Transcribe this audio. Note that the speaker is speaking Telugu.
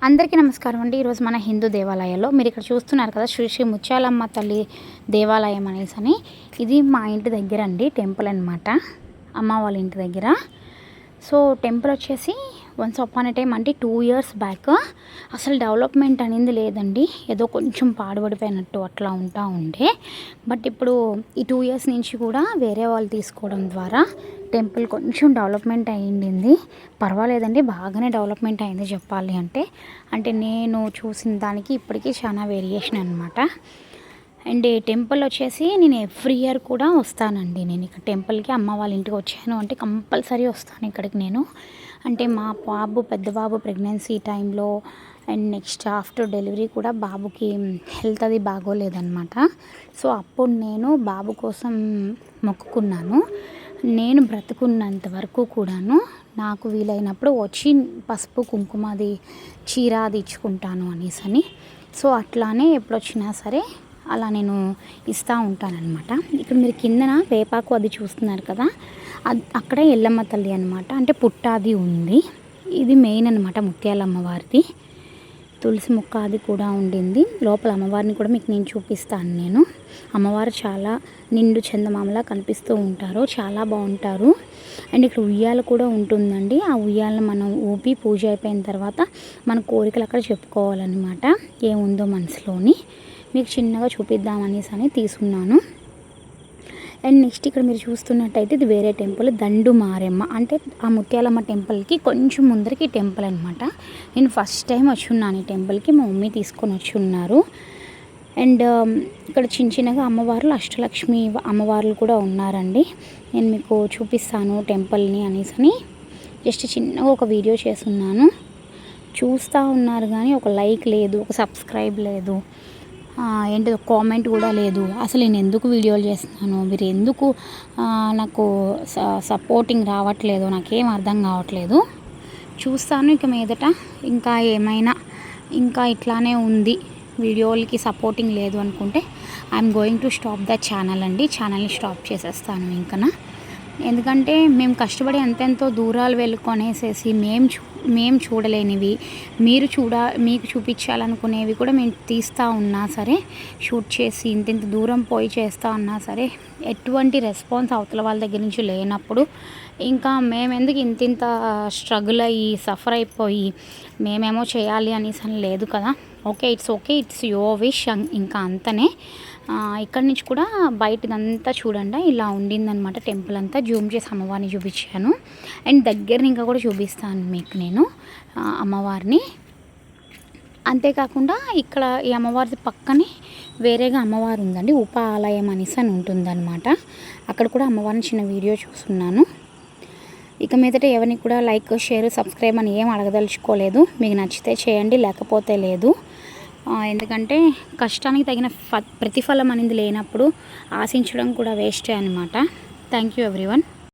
అందరికీ నమస్కారం అండి. ఈరోజు మన హిందూ దేవాలయాల్లో మీరు ఇక్కడ చూస్తున్నారు కదా, శ్రీ శ్రీ ముత్యాలమ్మ తల్లి దేవాలయం అనేసి. ఇది మా ఇంటి దగ్గర అండి, టెంపుల్ అనమాట, అమ్మ వాళ్ళ ఇంటి దగ్గర. సో టెంపుల్ వచ్చేసి వన్స్ అపాన్ ఎ టైం అంటే 2 years బ్యాక్ అసలు డెవలప్మెంట్ అనేది లేదండి, ఏదో కొంచెం పాడుపడిపోయినట్టు అట్లా ఉండే. బట్ ఇప్పుడు ఈ 2 years నుంచి కూడా వేరే వాళ్ళు తీసుకోవడం ద్వారా టెంపుల్ కొంచెం డెవలప్మెంట్ అయ్యింది. పర్వాలేదండి, బాగానే డెవలప్మెంట్ అయింది చెప్పాలి అంటే నేను చూసిన దానికి ఇప్పటికీ చాలా వేరియేషన్ అనమాట. అండ్ టెంపుల్ వచ్చేసి నేను ఎవ్రీ ఇయర్ కూడా వస్తానండి. నేను ఇక్కడ టెంపుల్కి అమ్మ వాళ్ళ ఇంటికి వచ్చాను అంటే కంపల్సరీ వస్తాను ఇక్కడికి నేను. అంటే మా పెద్ద బాబు ప్రెగ్నెన్సీ టైంలో అండ్ నెక్స్ట్ ఆఫ్టర్ డెలివరీ కూడా బాబుకి హెల్త్ అది బాగోలేదన్నమాట. సో అప్పుడు నేను బాబు కోసం మొక్కుకున్నాను, నేను బ్రతుకున్నంత వరకు కూడాను నాకు వీలైనప్పుడు వచ్చి పసుపు కుంకుమది చీర అది ఇచ్చుకుంటాను అనేసి. సో అట్లానే ఎప్పుడు వచ్చినా సరే అలా నేను ఇస్తూ ఉంటానన్నమాట. ఇక్కడ మీరు కిందన వేపాకు అది చూస్తున్నారు కదా, అక్కడ ఎల్లమ్మ తల్లి అనమాట, అంటే పుట్టాది ఉంది. ఇది మెయిన్ అనమాట ముత్యాలమ్మ వారిది. తులసి మొక్క అది కూడా ఉండింది లోపల. అమ్మవారిని కూడా మీకు నేను చూపిస్తాను. నేను అమ్మవారు చాలా నిండు చందమామలా కనిపిస్తూ ఉంటారు, చాలా బాగుంటారు. అండ్ ఇక్కడ ఉయ్యాల కూడా ఉంటుందండి. ఆ ఉయ్యాలను మనం ఊపి పూజ అయిపోయిన తర్వాత మన కోరికలు అక్కడ చెప్పుకోవాలన్నమాట, ఏముందో మనసులోని. మీకు చిన్నగా చూపిద్దామనేసి తీసుకున్నాను. అండ్ నెక్స్ట్ ఇక్కడ మీరు చూస్తున్నట్టయితే ఇది వేరే టెంపుల్, దండు మారెమ్మ, అంటే ఆ ముత్యాలమ్మ టెంపుల్కి కొంచెం ముందరికి టెంపుల్ అనమాట. నేను ఫస్ట్ టైం వచ్చి ఉన్నాను ఈ టెంపుల్కి, మా మమ్మీ తీసుకొని వచ్చి ఉన్నారు. అండ్ ఇక్కడ చిన్నగా అమ్మవార్లు, అష్టలక్ష్మి అమ్మవార్లు కూడా ఉన్నారండి. నేను మీకు చూపిస్తాను టెంపుల్ని అనేసి జస్ట్ చిన్నగా ఒక వీడియో చేస్తున్నాను. చూస్తూ ఉన్నారు కానీ ఒక లైక్ లేదు, ఒక సబ్స్క్రైబ్ లేదు, ఏంటిదో కామెంట్ కూడా లేదు. అసలు నేను ఎందుకు వీడియోలు చేస్తున్నాను, మీరు ఎందుకు నాకు సపోర్టింగ్ రావట్లేదు, నాకేం అర్థం కావట్లేదు. చూస్తాను ఇక మీదట ఇంకా ఏమైనా ఇంకా ఇట్లానే ఉంది, వీడియోలకి సపోర్టింగ్ లేదు అనుకుంటే I'm going to stop the channel అండి. ఛానల్ని స్టాప్ చేసేస్తాను ఇంకనా. ఎందుకంటే మేము కష్టపడి ఎంతెంతో దూరాలు వెళ్ళుకొనేసేసి మేము చూడలేనివి మీకు చూపించాలనుకునేవి కూడా మేము తీస్తూ ఉన్నా సరే, షూట్ చేసి ఇంత దూరం పోయి చేస్తూ ఉన్నా సరే ఎటువంటి రెస్పాన్స్ అవతల వాళ్ళ దగ్గర నుంచి లేనప్పుడు ఇంకా మేమెందుకు ఇంత స్ట్రగుల్ అయ్యి సఫర్ అయిపోయి మేమేమో చేయాలి అనేసి లేదు కదా. ఇట్స్ యువర్ విష్, ఇంకా అంతనే. ఇక్కడి నుంచి కూడా బయటదంతా చూడండి ఇలా ఉండిందనమాట టెంపుల్ అంతా. జూమ్ చేసి అమ్మవారిని చూపించాను. అండ్ దగ్గరని ఇంకా కూడా చూపిస్తాను మీకు నేను అమ్మవారిని. అంతేకాకుండా ఇక్కడ ఈ అమ్మవారి పక్కనే వేరేగా అమ్మవారు ఉందండి, ఉప ఆలయం అనేసి అని ఉంటుందన్నమాట. అక్కడ కూడా అమ్మవారిని చిన్న వీడియో చూస్తున్నాను. ఇక మీదట ఎవరిని కూడా లైక్, షేర్, సబ్స్క్రైబ్ అని ఏం అడగదలుచుకోలేదు. మీకు నచ్చితే చేయండి, లేకపోతే లేదు. ఎందుకంటే కష్టానికి తగిన ప్రతిఫలం అనేది లేనప్పుడు ఆశించడం కూడా వేస్టే అనమాట. Thank you everyone.